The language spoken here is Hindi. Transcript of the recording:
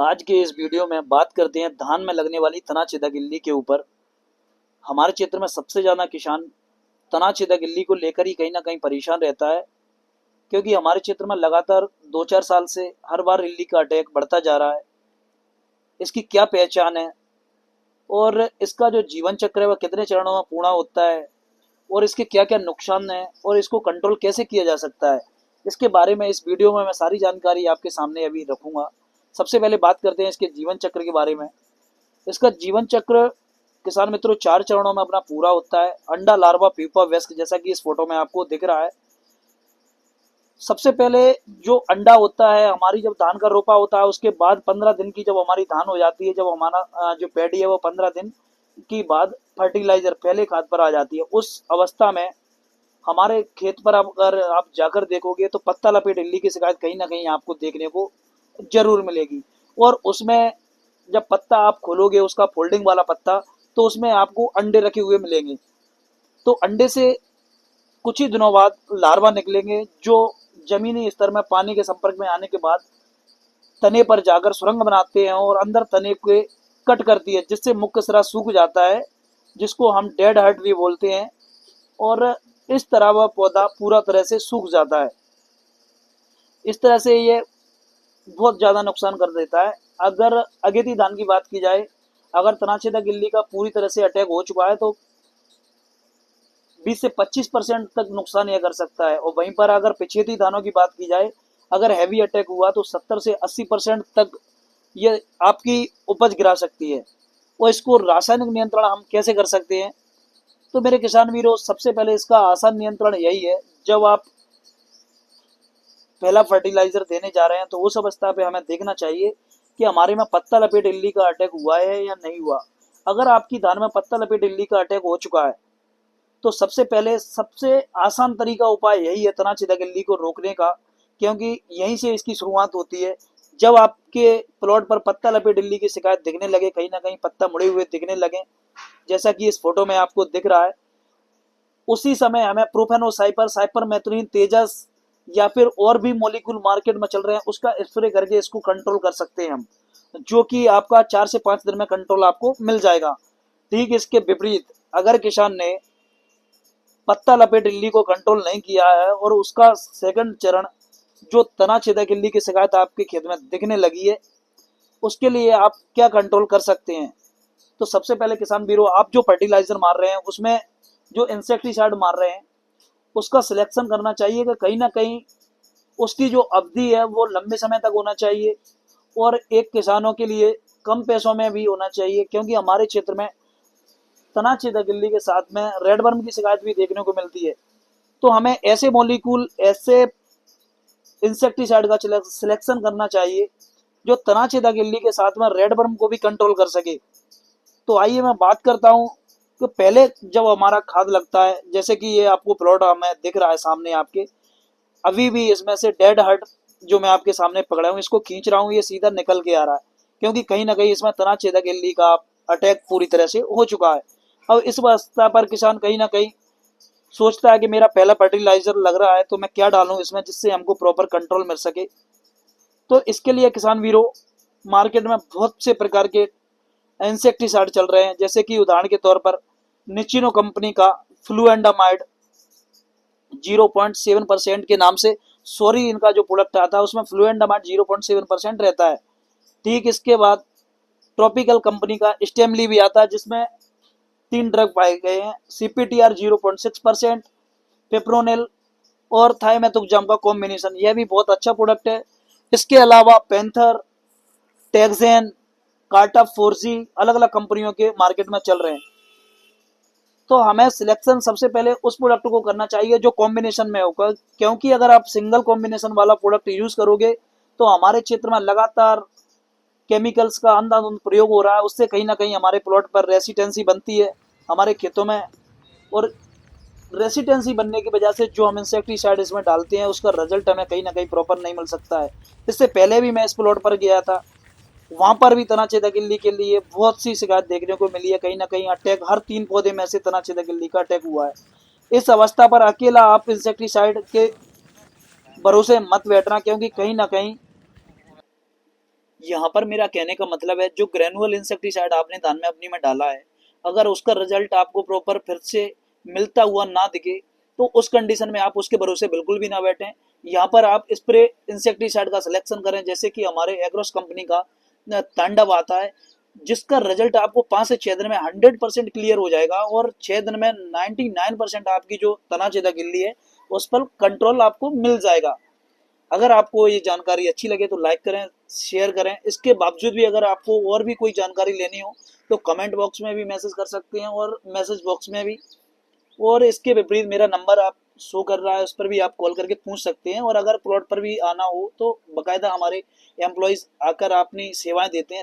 आज के इस वीडियो में बात करते हैं धान में लगने वाली तना छेदक इल्ली के ऊपर। हमारे क्षेत्र में सबसे ज़्यादा किसान तना छेदक इल्ली को लेकर ही कहीं ना कहीं परेशान रहता है, क्योंकि हमारे क्षेत्र में लगातार 2-4 साल से हर बार इल्ली का अटैक बढ़ता जा रहा है। इसकी क्या पहचान है और इसका जो जीवन चक्र है वह कितने चरणों में पूर्ण होता है और इसके क्या क्या नुकसान हैं और इसको कंट्रोल कैसे किया जा सकता है, इसके बारे में इस वीडियो में मैं सारी जानकारी आपके सामने अभी रखूंगा। सबसे पहले बात करते हैं इसके जीवन चक्र के बारे में। इसका जीवन चक्र किसान मित्रों 4 चरणों में अपना पूरा होता है। अंडा, लार्वा, प्यूपा, वयस्क, जैसा कि इस फोटो में आपको दिख रहा है। सबसे पहले जो अंडा होता है, हमारी जब धान का रोपा होता है उसके बाद 15 दिन की जब हमारी धान हो जाती है, जब हमारा जो पैडी है वो 15 दिन की बाद फर्टिलाइजर पहले खाद पर आ जाती है। उस अवस्था में हमारे खेत पर अगर आप जाकर देखोगे तो पत्ता लपेट इल्ली की शिकायत कहीं ना कहीं आपको देखने को जरूर मिलेगी। और उसमें जब पत्ता आप खोलोगे, उसका फोल्डिंग वाला पत्ता, तो उसमें आपको अंडे रखे हुए मिलेंगे। तो अंडे से कुछ ही दिनों बाद लार्वा निकलेंगे, जो जमीनी स्तर में पानी के संपर्क में आने के बाद तने पर जाकर सुरंग बनाते हैं और अंदर तने के कट करती है, जिससे मुख्य सिरा सूख जाता है, जिसको हम डेड हर्ट भी बोलते हैं। और इस तरह वह पौधा पूरा तरह से सूख जाता है। इस तरह से ये बहुत ज़्यादा नुकसान कर देता है। अगर अगेती धान की बात की जाए, अगर तनाछेदक इल्ली का पूरी तरह से अटैक हो चुका है तो 20 से 25% तक नुकसान यह कर सकता है। और वहीं पर अगर पिछेती धानों की बात की जाए, अगर हैवी अटैक हुआ तो 70 से 80% तक ये आपकी उपज गिरा सकती है। और इसको रासायनिक नियंत्रण हम कैसे कर सकते हैं, तो मेरे किसान वीरों, सबसे पहले इसका आसान नियंत्रण यही है, जब आप पहला फर्टिलाइजर देने जा रहे हैं तो उस अवस्था पे हमें देखना चाहिए कि हमारे में पत्ता लपेट इल्ली का अटैक हुआ है या नहीं हुआ। अगर आपकी धान में पत्ता लपेट इल्ली का अटैक हो चुका है तो सबसे पहले सबसे आसान तरीका उपाय यही है तना छेदक इल्ली को रोकने का, क्योंकि यहीं से इसकी शुरुआत होती है। जब आपके प्लॉट पर पत्ता लपेट इल्ली की शिकायत दिखने लगे, कहीं ना कहीं पत्ता मुड़े हुए दिखने लगे, जैसा कि इस फोटो में आपको दिख रहा है, उसी समय हमें प्रोफेनोसाइपर, साइपरमेथ्रिन, तेजस या फिर और भी मॉलिक्यूल मार्केट में चल रहे हैं उसका स्प्रे करके इसको कंट्रोल कर सकते हैं हम, जो कि आपका 4 से 5 दिन में कंट्रोल आपको मिल जाएगा। ठीक इसके विपरीत, अगर किसान ने पत्ता लपेट इल्ली को कंट्रोल नहीं किया है और उसका सेकंड चरण जो तना छेदक इल्ली की शिकायत आपके खेत में दिखने लगी है, उसके लिए आप क्या कंट्रोल कर सकते हैं। तो सबसे पहले किसान वीरों, आप जो फर्टिलाइजर मार रहे हैं उसमें जो इंसेक्टिसाइड मार रहे हैं उसका सिलेक्शन करना चाहिए कि कहीं ना कहीं उसकी जो अवधि है वो लंबे समय तक होना चाहिए और एक किसानों के लिए कम पैसों में भी होना चाहिए, क्योंकि हमारे क्षेत्र में तना छेदक इल्ली के साथ में रेड वर्म की शिकायत भी देखने को मिलती है। तो हमें ऐसे मॉलिक्यूल, ऐसे इंसेक्टिसाइड का सिलेक्शन करना चाहिए जो तना छेदक इल्ली के साथ में रेड वर्म को भी कंट्रोल कर सके। तो आइए मैं बात करता हूँ कि पहले जब हमारा खाद लगता है, जैसे कि ये आपको प्लॉट हमें दिख रहा है सामने आपके, अभी भी इसमें से डेड हर्ट जो मैं आपके सामने पकड़ा हूँ, इसको खींच रहा हूँ, ये सीधा निकल के आ रहा है, क्योंकि कहीं ना कहीं इसमें तना छेदक इल्ली का अटैक पूरी तरह से हो चुका है। अब इस अवस्था पर किसान कहीं ना कहीं सोचता है कि मेरा पहला फर्टिलाइजर लग रहा है तो मैं क्या डालूं इसमें जिससे हमको प्रॉपर कंट्रोल मिल सके। तो इसके लिए किसान वीरों, मार्केट में बहुत से प्रकार के इंसेक्टिसाइड चल रहे हैं, जैसे कि उदाहरण के तौर पर निचिनो कंपनी का फ्लूएंडामाइड 0.7% के नाम से, सॉरी, इनका जो प्रोडक्ट आता है उसमें फ्लूएंडामाइड 0.7% रहता है। ठीक इसके बाद ट्रॉपिकल कंपनी का स्टेमली भी आता है, जिसमें 3 ड्रग पाए गए हैं, CPTR 0.6%, पेप्रोनेल और थाइमेथोक्साम का कॉम्बिनेशन, यह भी बहुत अच्छा प्रोडक्ट है। इसके अलावा पैंथर, टैक्सेन, कार्टा, 4G अलग अलग कंपनियों के मार्केट में चल रहे हैं। तो हमें सिलेक्शन सबसे पहले उस प्रोडक्ट को करना चाहिए जो कॉम्बिनेशन में होगा, क्योंकि अगर आप सिंगल कॉम्बिनेशन वाला प्रोडक्ट यूज करोगे तो हमारे क्षेत्र में लगातार केमिकल्स का अंधाधुंध प्रयोग हो रहा है, उससे कहीं ना कहीं हमारे प्लॉट पर रेसिस्टेंसी बनती है हमारे खेतों में। और रेसिस्टेंसी बनने की वजह से जो हम इंसेक्टिसाइड इसमें डालते हैं उसका रिजल्ट हमें कहीं ना कहीं प्रॉपर नहीं मिल सकता है। इससे पहले भी मैं इस प्लॉट पर गया था, वहां पर भी तना छेदक इल्ली के लिए बहुत सी शिकायत देखने को मिली है। कहीं ना कहीं अटैक हर 3 पौधे में से तना छेदक इल्ली का अटैक हुआ है। इस अवस्था पर अकेला आप इंसेक्टिसाइड के भरोसे मत बैठना, क्योंकि कहीं ना कहीं यहाँ पर मेरा कहने का मतलब है, जो ग्रेनुअल इंसेक्टिसाइड आपने धान में अपनी में डाला है, अगर उसका रिजल्ट आपको प्रॉपर फिर से मिलता हुआ ना दिखे, तो उस कंडीशन में आप उसके भरोसे बिल्कुल भी ना बैठें। यहाँ पर आप स्प्रे इंसेक्टिसाइड का सिलेक्शन करें, जैसे कि हमारे एग्रोस कंपनी का तांडव आता है, जिसका रिजल्ट आपको 5 से 6 दिन में 100% क्लियर हो जाएगा, और 6 दिन में 99% आपकी जो तनाछेदक इल्ली है उस पर कंट्रोल आपको मिल जाएगा। अगर आपको ये जानकारी अच्छी लगे तो लाइक करें, शेयर करें। इसके बावजूद भी अगर आपको और भी कोई जानकारी लेनी हो तो कमेंट बॉक्स में भी मैसेज कर सकते हैं, और मैसेज बॉक्स में भी। और इसके विपरीत मेरा नंबर आप शो कर रहा है, उस पर भी आप कॉल करके पूछ सकते हैं। और अगर प्लॉट पर भी आना हो तो बकायदा हमारे एम्प्लॉयज़ आकर अपनी सेवाएं देते हैं।